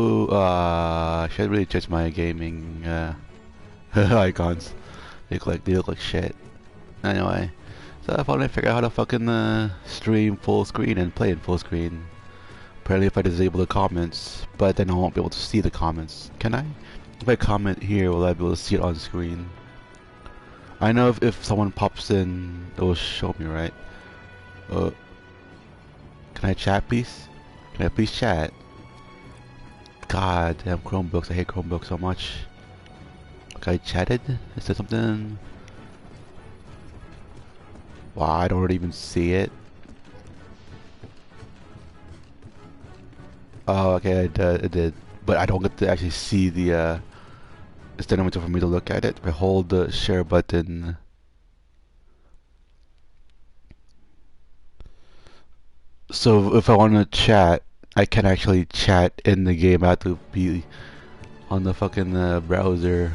to I should really change my gaming icons. They look like shit. Anyway, so I finally figured out how to fucking stream full screen and play in full screen. Apparently if I disable the comments, but then I won't be able to see the comments. Can I? If I comment here, will I be able to see it on screen? I know if someone pops in, it will show me, right? Can I chat, please? Can I please chat? God damn Chromebooks, I hate Chromebooks so much. Okay, I chatted? Is there something? Wow, I don't even see it. Oh, okay, it did. But I don't get to actually see the, it's not enough for me to look at it. If I hold the share button. So if I want to chat, I can actually chat in the game. I have to be on the fucking browser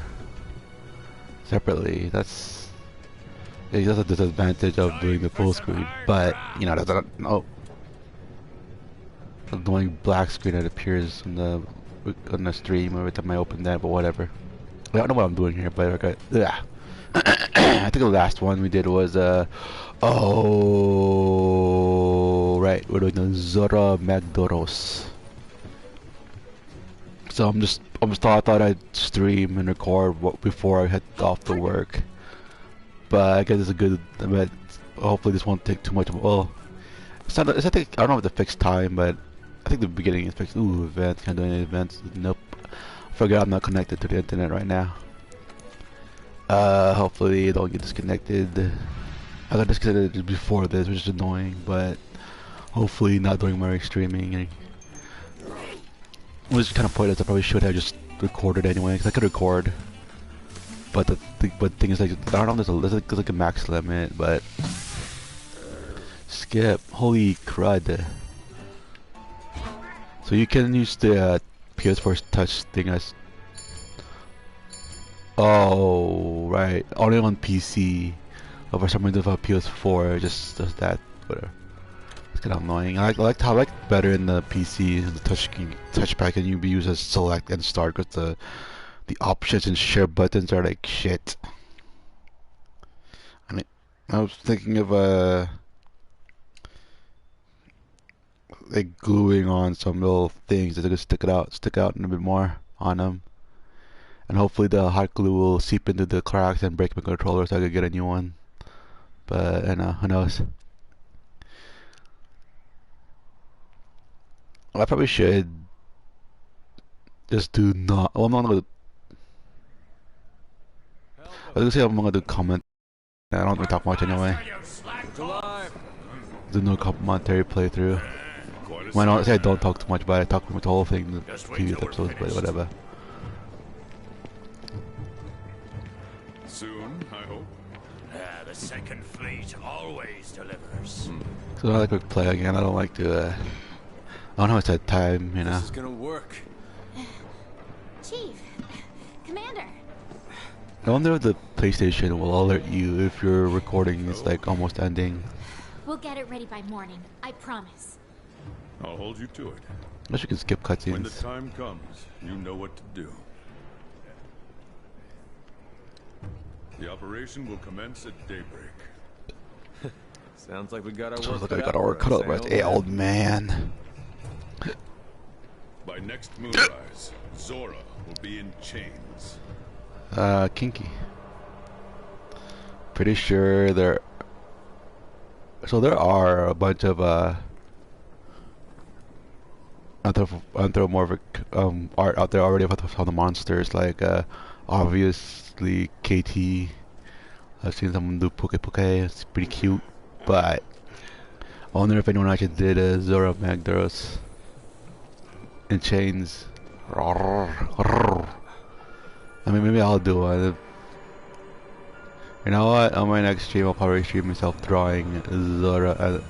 separately. That's a disadvantage of doing the full screen. But you know, that's no annoying black screen that appears on the stream every time I open that. But whatever. I don't know what I'm doing here, but okay. Yeah. I think the last one we did was oh right, we're doing the Zora Magdoros. So I thought I'd stream and record before I head off to work. But I guess it's a good event. Hopefully this won't take too much. Well, it's not. I don't know if the fixed time, but I think the beginning is fixed. Ooh, events. Can't do any events. Nope. Forget I'm not connected to the internet right now. Hopefully I don't get disconnected. I got disconnected before this, which is annoying, but hopefully not during my streaming. Which is kind of pointless. I probably should have just recorded anyway, because I could record. But the thing is, like, I don't know, there's like a max limit, but skip. Holy crud! So you can use the PS4 touch thing as. Oh right, only on PC. But for some reason, for PS4, it just does that. Whatever. It's kind of annoying. I like better in the PC, the touchpad can be used as select and start, because the options and share buttons are like shit. I mean, I was thinking of like gluing on some little things that could stick out a bit more on them, and hopefully the hot glue will seep into the cracks and break my controller so I could get a new one. But I know, who knows? I probably should just do not. Well, I'm not gonna. I was gonna say I'm gonna do comment. I don't really talk much anyway. Do no commentary playthrough. Well, I don't say I don't talk too much, but I talk about the whole thing in the previous episodes, but whatever. Soon, I hope. The second fleet always delivers. So I like to play again. I don't like to. I don't know if it's that time, you know. This is gonna work. Chief, Commander. I wonder if the PlayStation will alert you if your recording is like almost ending. We'll get it ready by morning. I promise. I'll hold you to it. Unless you can skip cutscenes. When the time comes, you know what to do. The operation will commence at daybreak. Sounds like we got our Sounds work like I got our work cut out right. Hey, old man. By next moonrise, Zora will be in chains. Kinky. Pretty sure there. So there are a bunch of anthropomorphic art out there already about how the monsters, like obviously KT. I've seen someone do Poke Poke. It's pretty cute, but I wonder if anyone actually did a Zora Magdaros in chains. I mean, maybe I'll do one. You know what? On my next stream, I'll probably stream myself drawing Zora,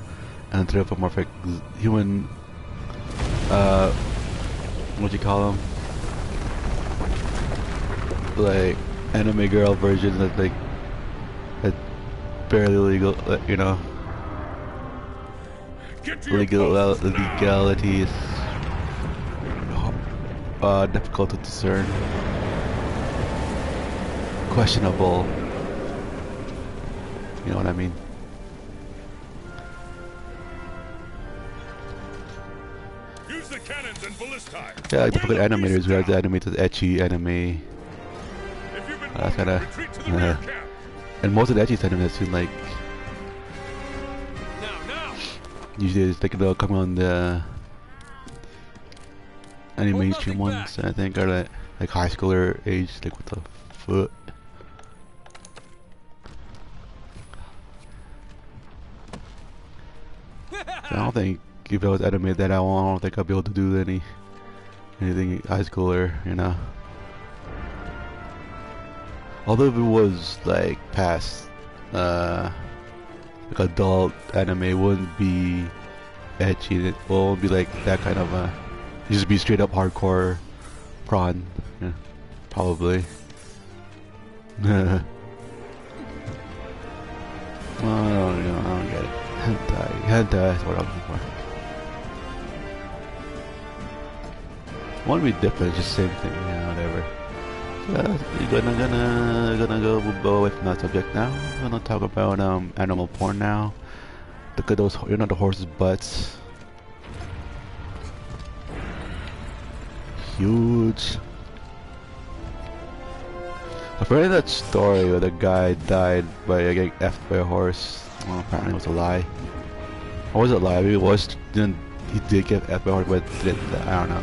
anthropomorphic human. What you call them? Like anime girl version that like that barely legal, you know. Legalities. difficult to discern. Questionable. You know what I mean? Use the cannons and ballistae. Yeah, like the fucking animators who have to animate the ecchi anime. If you've been That's wounded, kinda. retreat to the rear camp. And most of the ecchi anime has been like. Now. Usually it's like they'll come on the animation ones, I think, are like high schooler age, like what the fuck. I don't think if I was animated that I don't think I'd be able to do anything high schooler, you know. Although if it was like past like adult anime, it wouldn't be ecchi. It won't be like that kind of just be straight up hardcore prawn, yeah, probably. I don't get it. Hentai, that's what I'm looking for. Won't be different, just same thing, yeah, whatever. So, gonna go away from that subject now. I'm gonna talk about animal porn now. Look at those, you know, the horses' butts. Huge. Apparently that story where the guy died by getting effed by a horse. Well, apparently it was a lie. Or was it a lie? Maybe it was. He did get effed by a horse, but didn't. I don't know.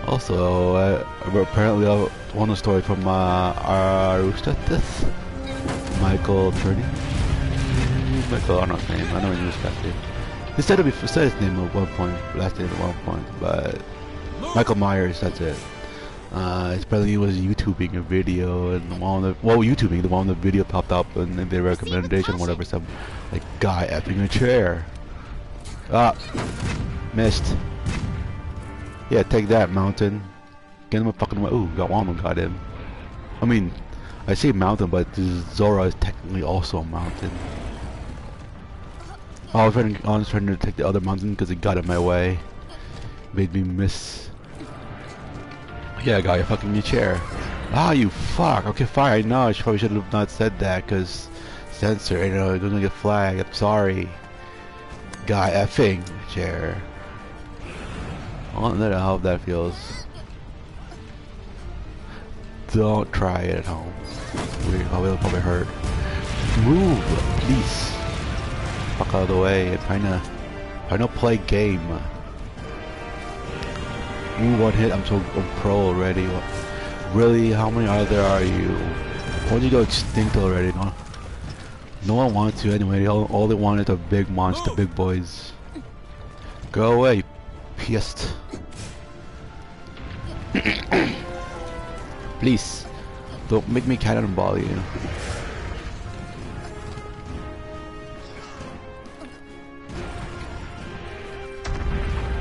Also, apparently one of the story from Aristoteles, Michael Turney. Michael, I don't know his name. I know he was last name. He said his name at one point, last name at one point, but Michael Myers. That's it. Apparently he was YouTubing a video, and the one of the video popped up, and then their recommendation, whatever, some like guy effing a chair. Ah, missed. Yeah, take that, Mountain. Get him a fucking way. Ooh, got one, got him. I mean, I say Mountain, but Zora is technically also a mountain. I was trying to take the other mountain because it got in my way. Made me miss. Yeah, I got your fucking new chair. Ah, you fuck. Okay, fine. I know. I probably should have not said that because censor. You know, you're gonna get flagged. I'm sorry. Guy effing chair. I don't know how that feels. Don't try it at home. Weird. It'll probably hurt. Move, please. Fuck out of the way. I'm trying to play game. Ooh, one hit. I'm pro already. Really? How many are you? Why don't you go extinct already? No one wants you anyway. All they want is a big monster, big boys. Go away, pissed. Please, don't make me cannonball you.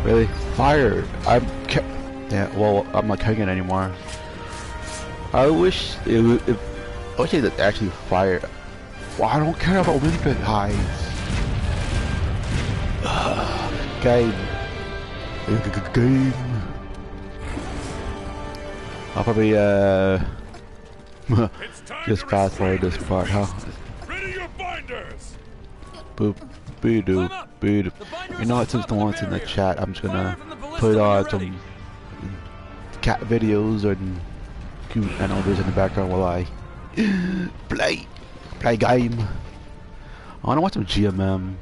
Really? Fire! Yeah, well, I'm not carrying it anymore. I wish it would. I wish it actually fire. Well, I don't care about winter hides. Game. Game. I'll probably just fast forward this part, huh? Ready your binders. Boop. Boo-doo. Boo-doo. You know what, since no one's in the chat, I'm just gonna put on some cat videos and cute animals in the background while I play game. I wanna watch some GMM.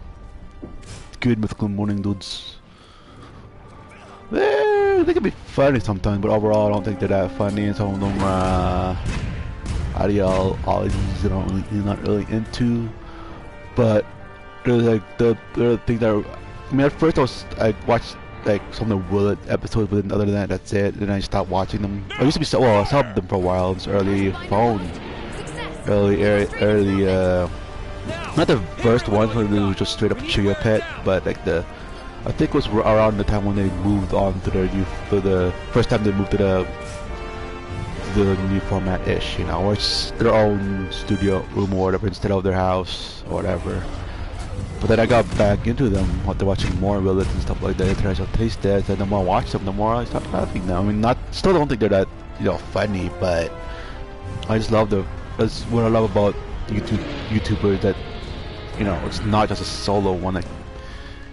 Good mythical morning dudes. They can be funny sometimes, but overall I don't think they're that funny, and some of them ideologies that I'm not really into. But there's like the thing that I mean, at first I watched like some of the Willet episodes, but then other than that, that's it. And I stopped watching them. I used to be I subbed them for a while. It's early phone, early not the first one when it was just straight up Chiga Pet, but like I think it was around the time when they moved on to the first time they moved to the new format ish, you know, where it's their own studio room or whatever instead of their house or whatever. But then I got back into them after watching more Reddit and stuff like that, international taste tests, and the more I watch them, the more I start laughing now. I mean, still don't think they're that, funny, but I just love that's what I love about YouTubers, that, it's not just a solo one, like,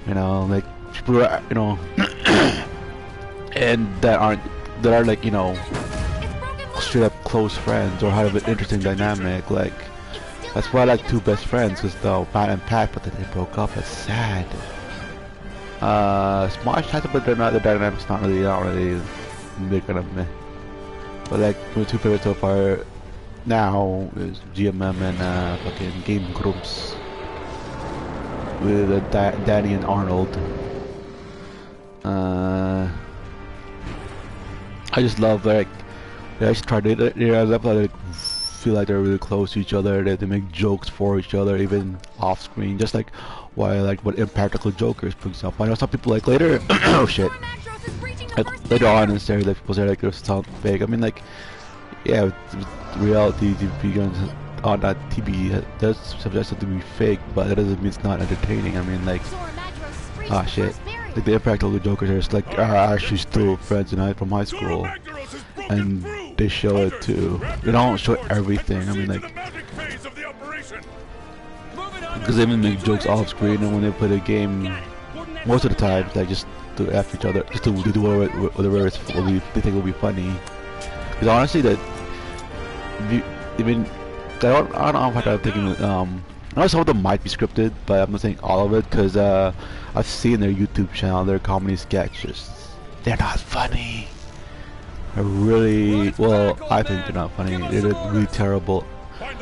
like, people are, and that are like, straight up close friends or have an interesting dynamic, like, that's why I like Two Best Friends, because Matt and Pat, but then they broke up. That's sad. Smosh has it, but the dynamic's not really big enough me. But like, my two favorites so far now is GMM and fucking gaems with Danny and Arnold. I just love, like, they actually try to, I love, like, feel like they're really close to each other, that they make jokes for each other even off screen, just like why I like what Impractical Jokers, for example. I know some people like later oh shit, like later on in series, like people say like they sound fake. I mean, like, yeah, with reality TV guns on that TV does suggest it to be fake, but that doesn't mean it's not entertaining. I mean, like, shit, like the Impractical Jokers are just like are actually still friends from high school, and they show it too. They don't show everything. I mean, like, because they even make jokes off screen, and when they play the game, most of the time they just do F each other, just to do whatever they think will be funny. Because honestly, that I mean, I don't know if I'm thinking. I know some of them might be scripted, but I'm not saying all of it, because I've seen their YouTube channel, their comedy sketches. They're not funny. Really, well, I think they're not funny. They're really terrible.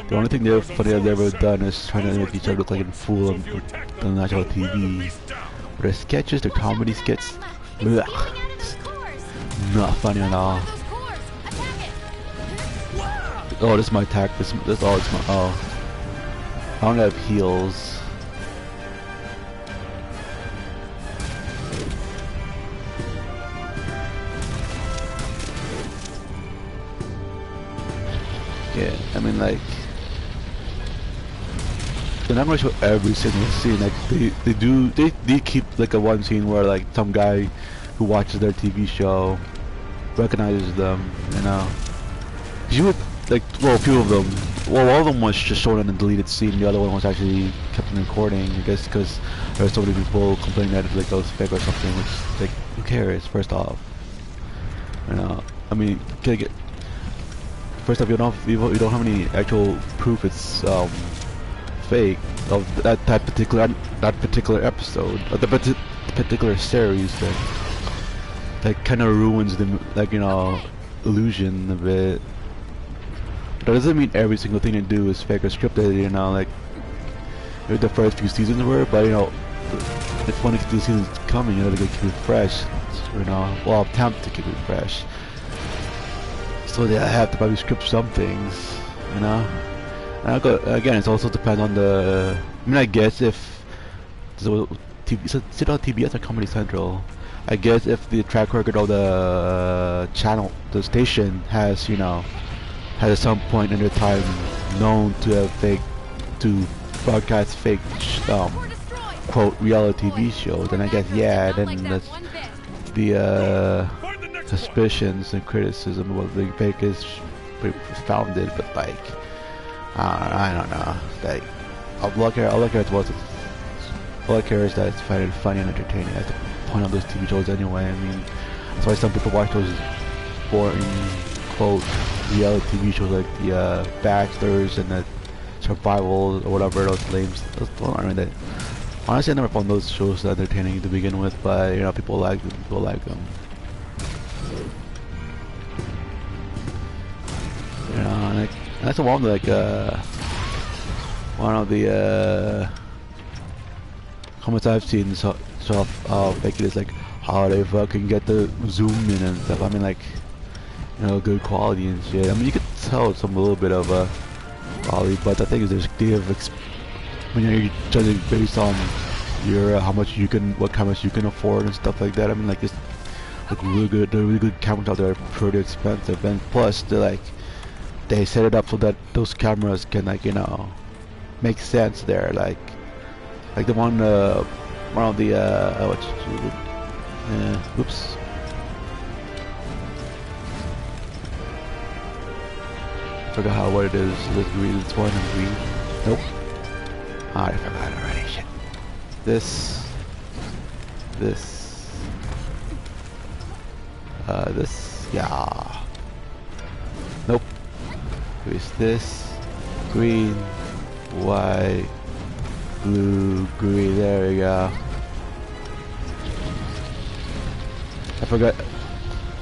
The only thing they're funny they've ever done is trying to make each other look like a fool on national TV. But their sketches, their comedy skits, blech, not funny at all. Oh, this is my attack. This all it's my. Oh, I don't have heals. Yeah, I mean, like, they're not gonna show every single scene. Like, they keep like a one scene where like some guy who watches their TV show recognizes them, You would, like, well, a few of them. Well, one of them was just shown in a deleted scene. The other one was actually kept in recording. I guess because there were so many people complaining that it, like, was fake or something. Which, like, who cares? First off, I mean, can I get? First off, you don't have any actual proof it's fake of that particular episode, or the particular series. That kind of ruins the illusion a bit. But that doesn't mean every single thing they do is fake or scripted. Like the first few seasons were, but it's when the seasons coming, to keep it fresh. Well, attempt to keep it fresh. So they have to probably script some things, And again, it also depends on the. I mean, I guess if so, is it on TBS or Comedy Central? I guess if the track record of the channel, the station has, has at some point in their time known to have to broadcast fake, quote, reality TV shows, then I guess, yeah, then that's the suspicions and criticism about being fake is founded, but like, I don't know. Like, all I care is that it's funny and entertaining. That's the point of those TV shows anyway. I mean, that's why some people watch those boring, quote, reality TV shows like the Bachelors and the Survival or whatever, those lames. I mean, honestly, I never found those shows entertaining to begin with, but people like them. And that's one of the comments I've seen like it is like how they fucking get the zoom in and stuff. I mean, like, good quality and shit. I mean, you could tell some a little bit of quality, but the thing is, there's when you're judging based on your what cameras you can afford and stuff like that. I mean, like, it's like really good cameras out there are pretty expensive, and plus they set it up so that those cameras can make sense there. Like, Like the one of the oops. Forgot what it is. This green, it's one and green. Nope. Ah, I forgot already. Shit. This. Yeah. Nope. There's this. Green. White. Blue. Green. There we go. I forgot.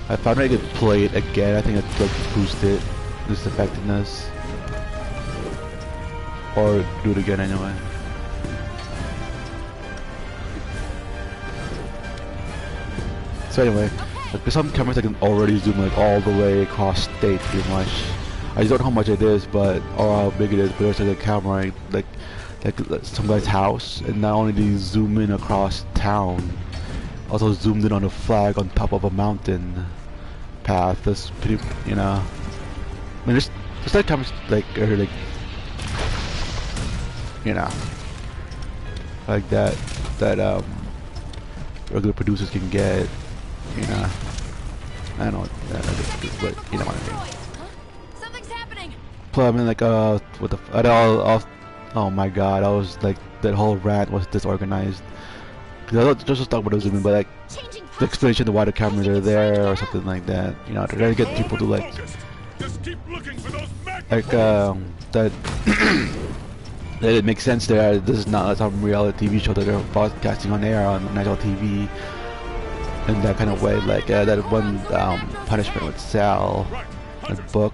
I found I could play it again. I think it's like boost it. This effectiveness. Or do it again anyway. So anyway, like there's some cameras that can already zoom like all the way across state pretty much. I just don't know how much it is, but or how big it is. But there's like a camera like some guy's house, and not only do you zoom in across town, also zoomed in on a flag on top of a mountain path. That's pretty, you know. I mean, there's like cameras like you know, like that regular producers can get. You know, I don't know what that is, but you know what I mean. Something's happening. Plus, I mean, like, what the oh my god, I was like, that whole rant was disorganized. Cause I was just talking about the zooming, but like, the explanation of why the cameras are there or something like that. You know, they're trying to get people to like, that that it makes sense there. This is not some reality TV show that they're broadcasting on air on national TV. In that kind of way, like that one punishment with Sal, a book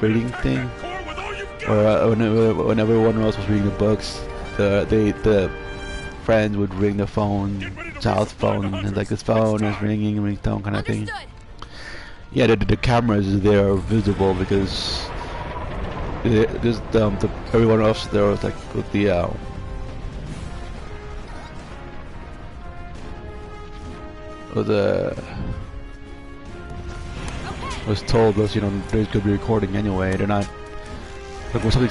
reading thing, or when everyone else was reading the books, the friends would ring the phone, Sal's phone, and like this phone is ringing, ringtone kind of thing. Yeah, the cameras there are visible because there's everyone else there was like with the was told those, you know, they could be recording anyway. They're not like for something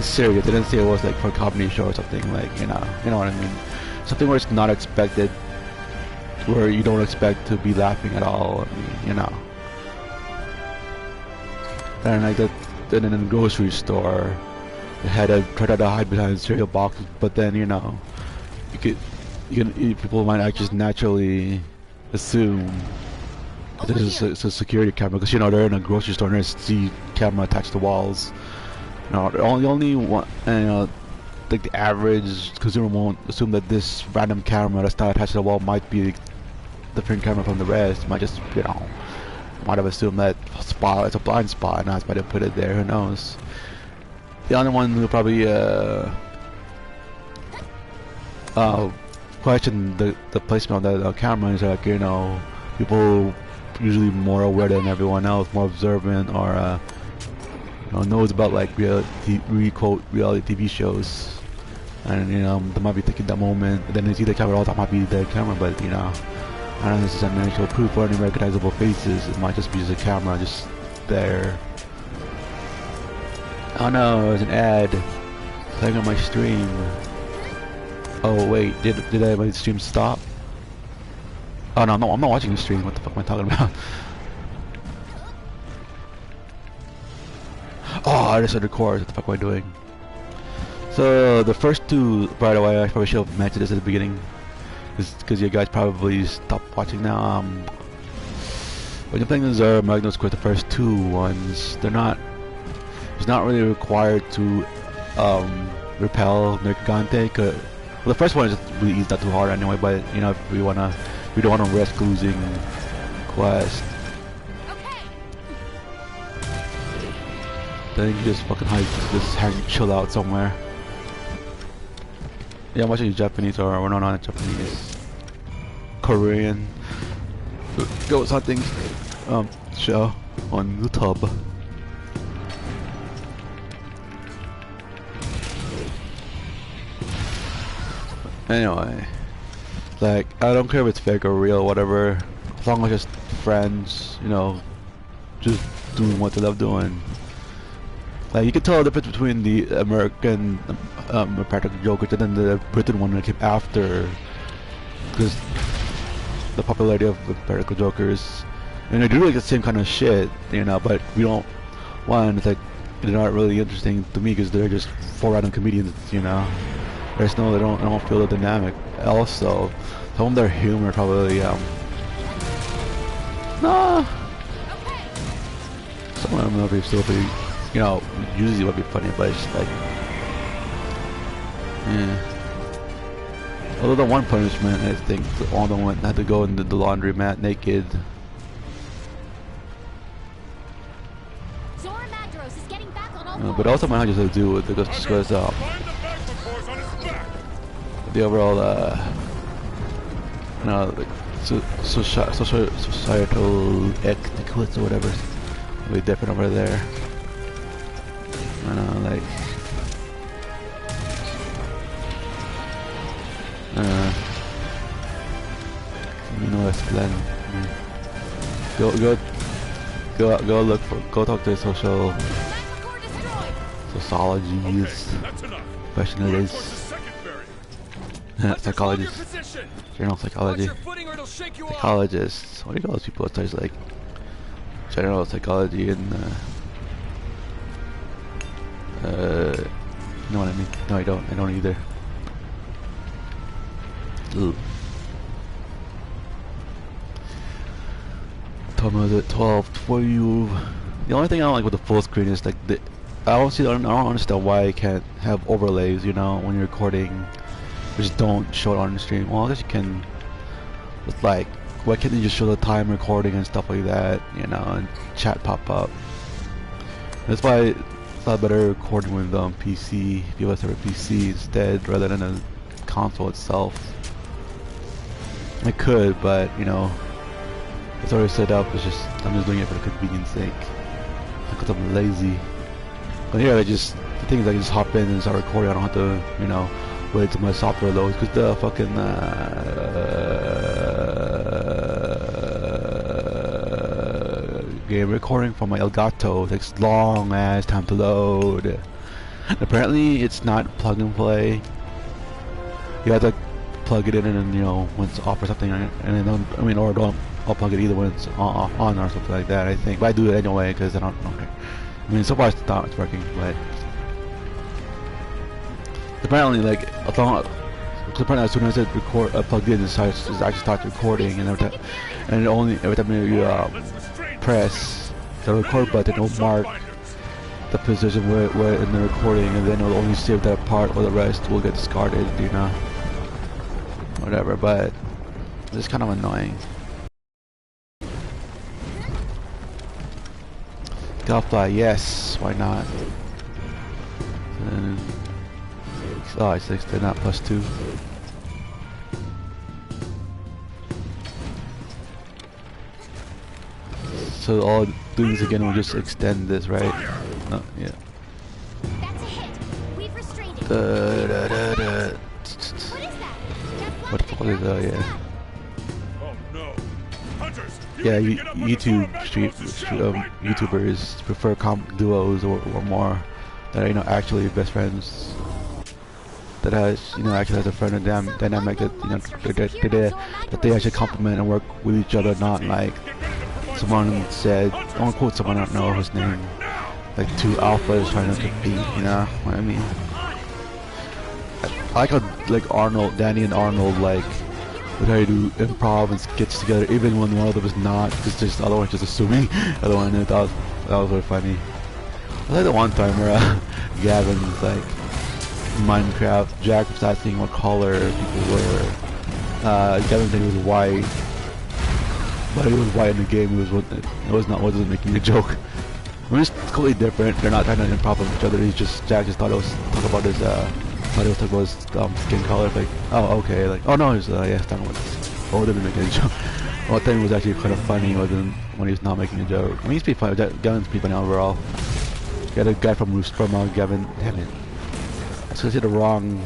serious. They didn't say it was like for a comedy show or something, like, you know what I mean. Something where it's not expected, where you don't expect to be laughing at all. I mean, you know. And like that, then in the grocery store, they had to try to hide behind cereal boxes, but then you know, people might actually just naturally assume that it's a security camera because, you know, they're in a grocery store and there's the camera attached to walls. You know, the only one, you know, like the average consumer won't assume that this random camera that's not attached to the wall might be the different camera from the rest. Might just, you know, might have assumed that spot it's a blind spot and that's why they put it there. Who knows? The only one who probably question the placement of the camera is like, you know, people usually more aware than everyone else, more observant, or you know, knows about like reality TV shows, and you know, they might be thinking that moment, and then they see the camera, oh, that might be the camera, but you know, I don't know if this is an actual proof or any recognizable faces. It might just be just a camera just there. Oh no, there's an ad playing on my stream. Oh wait, did my stream stop? Oh no, I'm not watching the stream. What the fuck am I talking about? Oh, I just said record. What the fuck am I doing? So the first two, by the way, I probably should have mentioned this at the beginning, because you guys probably stopped watching now. When you're playing the Zora Magnus Square, the first two ones, they're not. It's not really required to repel Nergigante. Well, the first one is really easy, not too hard anyway. But you know, if we don't want to risk losing quest, then you just fucking just hang, chill out somewhere. Yeah, I'm watching Japanese or not Japanese, Korean ghost hunting show on YouTube. Anyway, like, I don't care if it's fake or real, whatever, as long as just friends, you know, just doing what they love doing. Like you can tell the difference between the American practical jokers and then the Britain one that came after, because the popularity of the practical jokers, and they do like the same kind of shit, you know. But we don't. One, it's like they're not really interesting to me because they're just four random comedians, you know. There's no, I don't feel the dynamic. Also, some of their humor probably nah. Some of them will be still be, you know, usually would be funny, but it's like, yeah. Although the one punishment, I think all of them had to go into the laundromat naked. But also might just have to do with it just because the overall you know, like societal etiquette or whatever will be different over there. I know, like you know, it's plan. Go look for, go talk to sociologists, professionals, psychologists, general psychology, psychologists. What do you call those people? It's just like general psychology and you know what I mean? No, I don't. I don't either. Ooh. Tell me, was it 12 for you? The only thing I don't like with the full screen is like the. I don't understand why I can't have overlays, you know, when you're recording. Just don't show it on the stream. Well, I guess you can. It's like, why can't you just show the time recording and stuff like that, you know, and chat pop up? That's why it's a lot better recording with PC, if you have a PC instead, rather than a console itself. I could, but you know, it's already set up. It's just I'm just doing it for the convenience sake, because I'm lazy. But here, the thing is, I can just hop in and start recording. I don't have to, you know, wait till my software loads, because the fucking game recording from my Elgato takes long ass time to load. Apparently, it's not plug and play. You have to plug it in and then, you know, when it's off or something, and then I mean, or don't. I'll plug it either when it's on or something like that, I think. But I do it anyway because I don't know. I mean, so far it's working, but apparently, like, apparently as soon as it plugged in, it actually starts recording, and every time you press the record button, it'll mark the position where in the recording, and then it'll only save that part, or the rest will get discarded, you know, whatever. But it's kind of annoying. Golfly, yes, why not? And, oh, it's like they're not +2. So all doing this again will just extend this, right? No, yeah. That's a hit. We've restrained it. What the fuck is that? Yeah. Oh no. Hunters, Yeah, YouTubers prefer duos or more that are, you know, actually best friends. That has, you know, actually has a friend dynamic that, you know, that they actually complement and work with each other, not like someone said, I want to quote someone, I don't know his name, like two alphas trying to compete, you know what I mean? I like how, like, Danny and Arnold, like, with how you do improv and skits together, even when one of them is not, because just the other one's just assuming, the other one, that was really funny. I like the one time where Gavin's like, Minecraft, Jack was asking what color people were. Gavin said he was white, but he was white in the game. Wasn't making a joke. I mean, it's completely different. They're not trying to improv with each other. Jack just thought it was talk about his skin color. Like, oh, okay, like, oh no, he's yeah, done with. Oh, didn't make any joke. Well, I think it was actually kind of funny when he was not making a joke. I mean, he's pretty funny. Gavin's pretty funny overall. Got a guy from Gavin. Damn it. I was gonna say the wrong.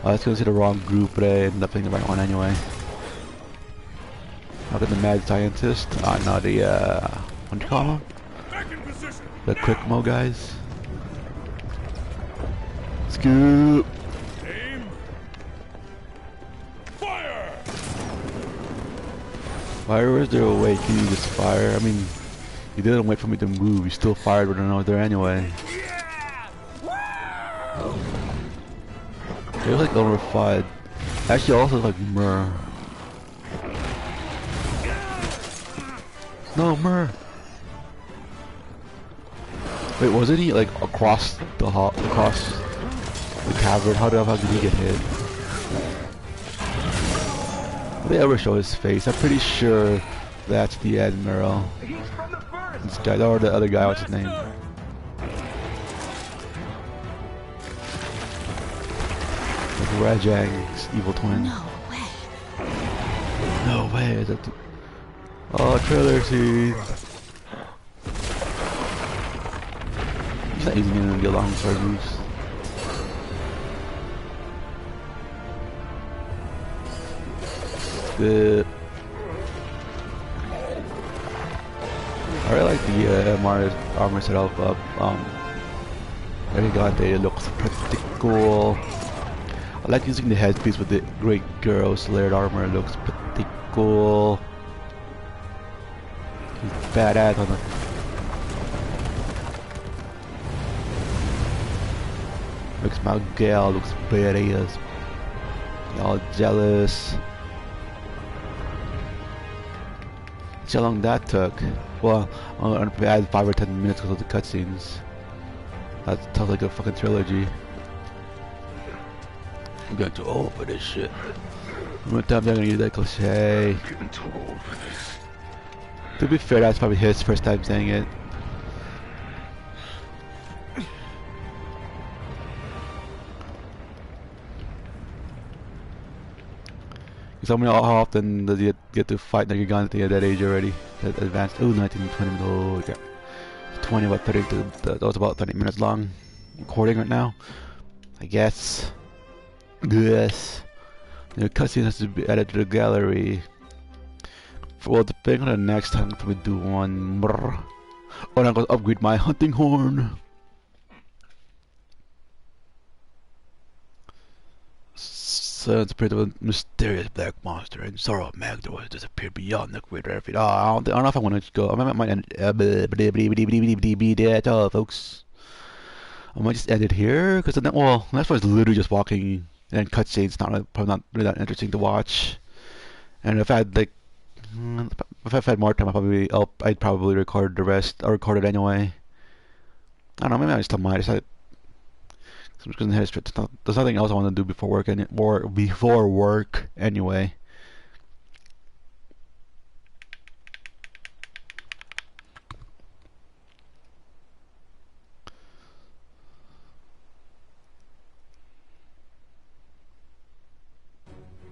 I was gonna say the wrong group, but I ended up picking the right one anyway. How did the mad scientist? No, the what do you call him? back in position. The quick mode, guys. Scoop. Aim. Fire. Fire, is there a way? Can you just fire? I mean, you didn't wait for me to move. You still fired when I was there anyway. It was like over 5. Actually, also like Mur. No, Mur. Wait, wasn't he like across the across the cavern? How the fuck did he get hit? Did they ever show his face? I'm pretty sure that's the Admiral. This guy, or the other guy, what's his name? Like Rajang's evil twin. No way. No way, is that the... Oh, trailer teeth. He's not using any of the long sword moves. Good. I really like the armor setup up. There you go, it looks pretty cool. I like using the headpiece with the great girl's layered armor. It looks pretty cool. He's badass on the... Looks my gal, looks badass. Y'all jealous. See how long that took. Well, I'm gonna add 5 or 10 minutes because of the cutscenes. That sounds like a fucking trilogy. I'm getting too old for this shit. How many times am I gonna use that cliche? Getting too old for this. To be fair, that's probably his first time saying it. Because I mean, how often does you get to fight like you're gone at that age already? That advanced. Oh, 19, 20. Oh, okay. 20, about 30. That was about 30 minutes long. Recording right now, I guess. Yes. The cutscene has to be added to the gallery. Well, depending on the next time, I'll probably do one more. Oh, I'm gonna upgrade my hunting horn. Sons appeared of a mysterious black monster, and Sorrow of Magdor has disappeared beyond the greater airfield. Oh, I don't know if I want to go. I might end it. Oh, folks. I might just end it here, because well, that's why it's literally just walking and cutscenes. Probably not really that interesting to watch. And if I had like, if I had more time, I'd probably record the rest. I record it anyway. I don't know. Maybe I just might decide. I'm just gonna head straight to there's nothing else I want to do before work anyway.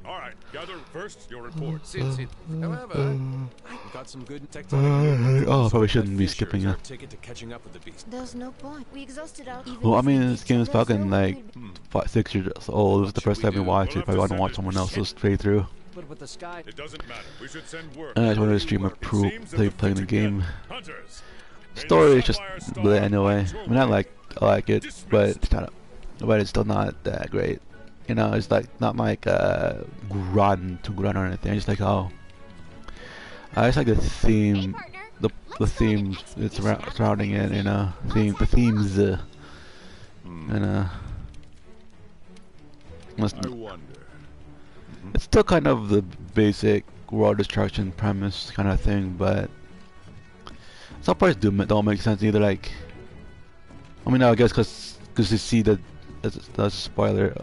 All right, gather first your report. However, we got some good tectonic. Oh, I probably shouldn't be skipping it. Ticket to catching up with the beast. There's no point. We exhausted our. Well, I mean, this game is fucking like 6 years old. This is the first time we watched it. If I want to watch someone else's straight through. But with the sky. It doesn't matter. We should send word. And I just wanted to stream a playing the game. Hunters. Story is just bleh anyway. I mean, I like it, but it's not. But it's still not that great. You know, it's like not like grunt or anything. It's like I just like the theme, the themes it's surrounding it. You know, the themes. And I wonder. it's still kind of the basic world destruction premise kind of thing, but some parts don't make sense either. Like, I mean, I guess because you see that that's a spoiler.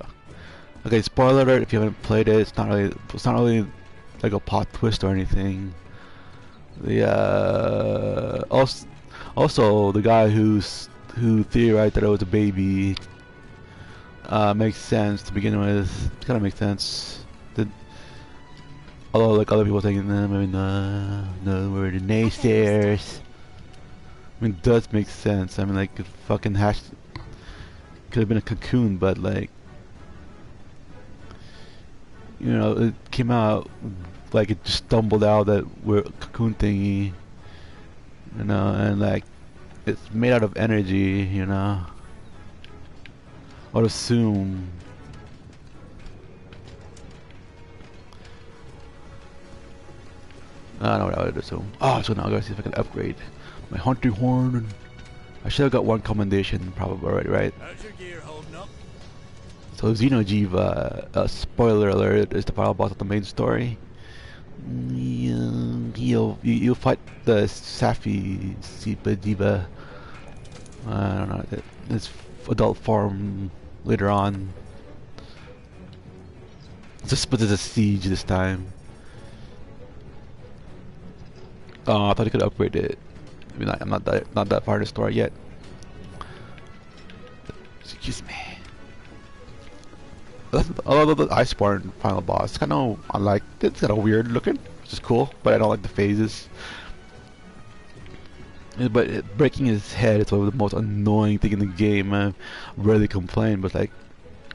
Okay, spoiler alert if you haven't played it. It's not really like a plot twist or anything. The also the guy who theorized that it was a baby makes sense to begin with. It kind of makes sense. Although like other people thinking, maybe no, we're the naysayers. I mean, it does make sense. I mean, like, fucking could have been a cocoon, but like, you know, it came out like it just stumbled out that we're a cocoon thingy, you know, and like it's made out of energy, you know. I would assume. I don't know what I would assume. Oh, so now I gotta see if I can upgrade my hunting horn. I should have got one commendation probably already, right? How's your gear holding up? So Xenojiva, spoiler alert, is the final boss of the main story. You'll fight the Safi Diva. I don't know, this adult form later on. Just but it's a siege this time. Oh, I thought I could upgrade it. I mean, I'm not that far in the story yet. Excuse me. Although the Iceborne final boss, kind of I like it. It's kind of weird looking, which is cool, but I don't like the phases. But breaking his head is one of the most annoying thing in the game. I rarely complain, but like,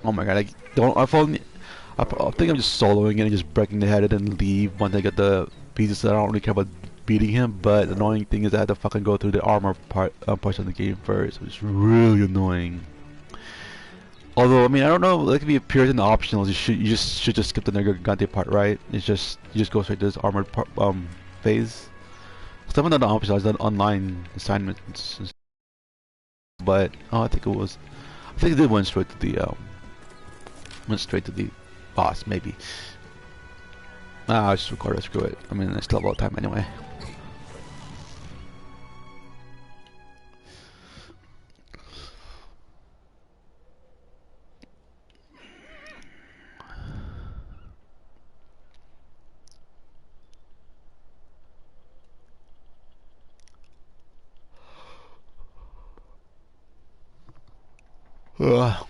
oh my god, I don't. I think I'm just soloing it and just breaking the head and then leave once I get the pieces. So I don't really care about beating him. But the annoying thing is I have to fucking go through the armor portion of the game first, which is really annoying. Although I mean I don't know, like if it appears in the optionals, you just should skip the Nergigante part, right? It's just you just go straight to this armored phase. Some of the optionals I've done online assignments, but I think it did went straight to the boss maybe. I'll just record it. Screw it. I mean I still have a lot of time anyway. Ugh.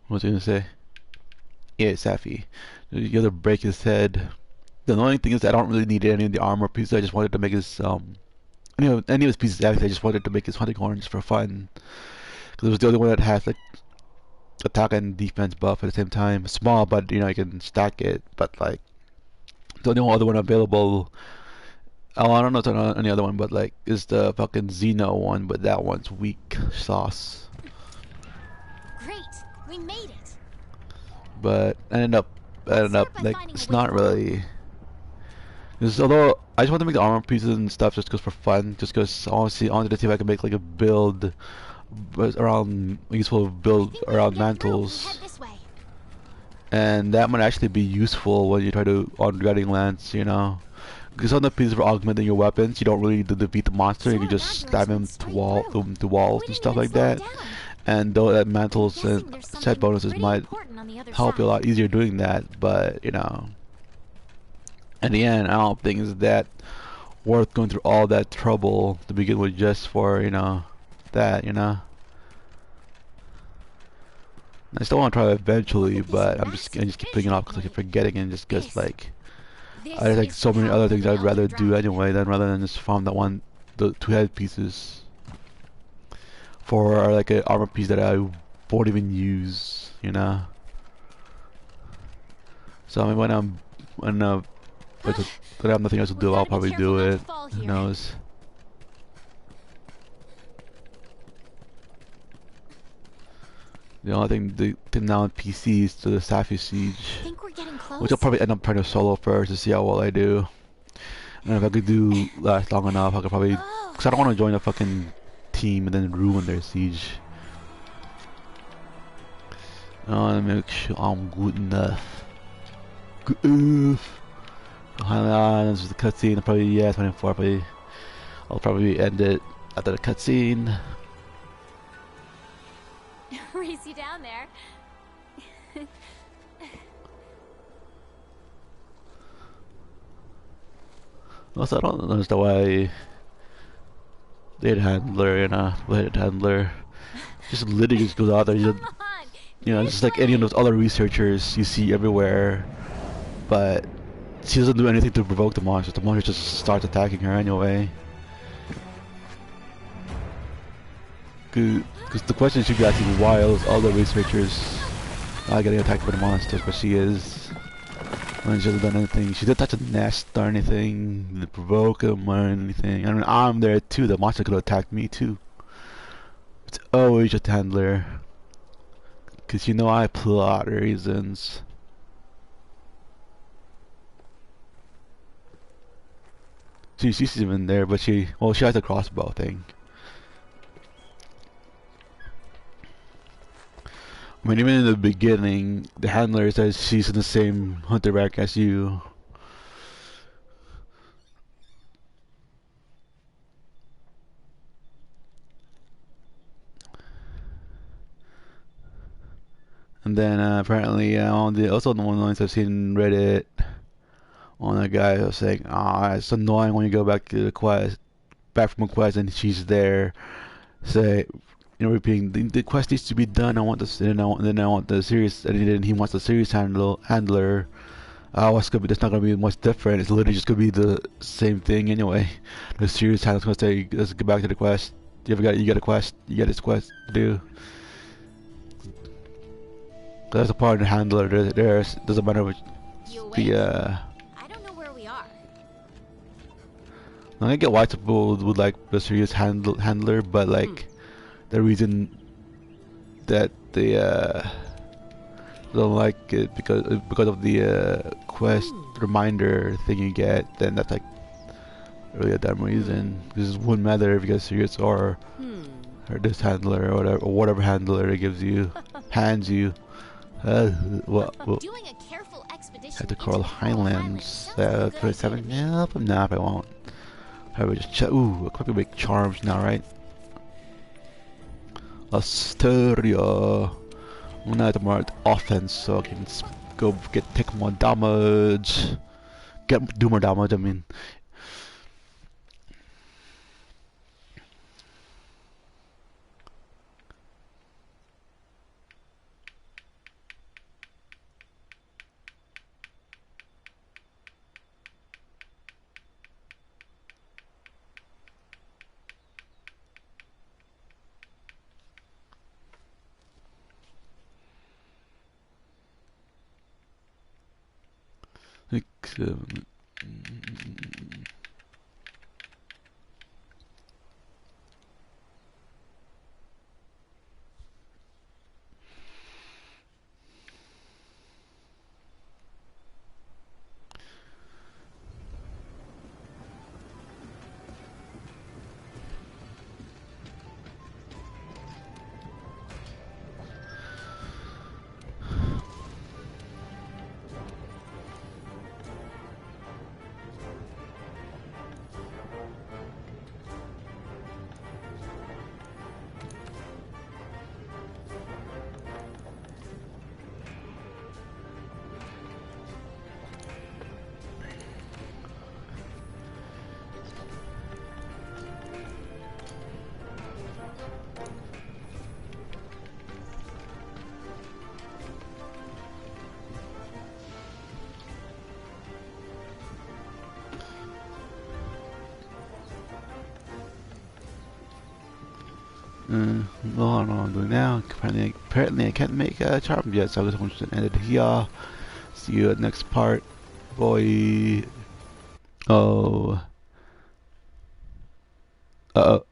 What was I gonna say? Yeah, Safi. You gotta break his head. The annoying thing is I don't really need any of the armor pieces. I just wanted to make his any of his pieces. Actually, I just wanted to make his hunting horn just for fun. Because it was the only one that has like attack and defense buff at the same time. Small, but you know you can stack it. But like the only other one available. Oh, I don't know if there's any other one, but like is the fucking Xeno one, but that one's weak sauce. Great, we made it. But I ended up like it's not really. Although I just want to make the armor pieces and stuff just because for fun, just because I wanted to see if I can make like a build around useful build around mantles. And that might actually be useful when you try to on Guiding Lance, you know. Because on the pieces for augmenting your weapons, you don't really need to defeat the monster. You can just stab him to walls and stuff like that. And though that mantles and set bonuses might help you a lot easier doing that, but you know, in the end, I don't think it's that worth going through all that trouble to begin with just for that. I still want to try it eventually, but I just keep putting it off because I keep forgetting and just gets like. There's like so many other things I'd rather do anyway rather than just farm the 2 head pieces for like an armor piece that I won't even use, you know. So I mean when I have nothing else to do, I'll probably do it. Who knows? The only thing now on PC is the Safi Siege, which I'll probably end up trying to solo first to see how well I do. And if I could do last long enough, I could probably, because I don't want to join a fucking team and then ruin their siege. I want to make sure I'm good enough. Good enough. This is the cutscene. Probably 24. I'll probably end it after the cutscene. Race you down there. Also, I don't understand why the head handler just literally just goes out there. Just like any of those other researchers you see everywhere, but she doesn't do anything to provoke the monster. The monster just starts attacking her anyway. Because the question should be asking, why are those other researchers not getting attacked by the monsters, but she is. When she hasn't done anything. She didn't touch a nest or anything. Didn't provoke him or anything. I mean, I'm there too. The monster could have attacked me too. It's always just handler. Because you know I plot reasons. She's even there, but she has a crossbow thing. I mean, even in the beginning, the handler says she's in the same hunter rank as you. And then apparently on the also the one lines I've seen Reddit on a guy who was saying, it's annoying when you go back to the quest, back from a quest and she's there, say, repeating the quest needs to be done. I want this, and then I want the series, and then he wants the series handler. What's gonna be? That's not gonna be much different. It's literally just gonna be the same thing anyway. The series handler's gonna say, let's get back to the quest. You got a quest. You got this quest to do. There's a part in the handler. There's doesn't matter which the I don't know where we are. I get why people would like the serious handler, but like the reason that they don't like it because of the quest reminder thing you get, then that's like really a dumb reason. Because it wouldn't matter if you get serious or this handler or whatever handler it gives you, hands you. Doing a careful expedition At the Coral Highlands, 27. Yeah, but nah, I won't. I would just ooh, I could make charms now, right? Asteria. I'm gonna have to more offense so I can go take more damage. Do more damage. I mean. Well, I don't know what I'm doing now. Apparently I can't make a charm yet, so I just want to end it here. See you at next part. Boy. Oh. I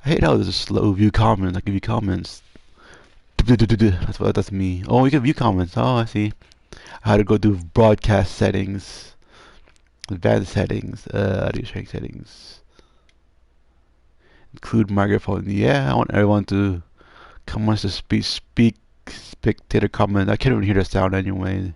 hate how there's a slow view comments. I can view comments. That's me. Oh, you can view comments. Oh, I see. I had to go to broadcast settings, advanced settings, audio sharing settings. Include microphone. Yeah, I want everyone to come on to speak spectator comment. I can't even hear the sound anyway.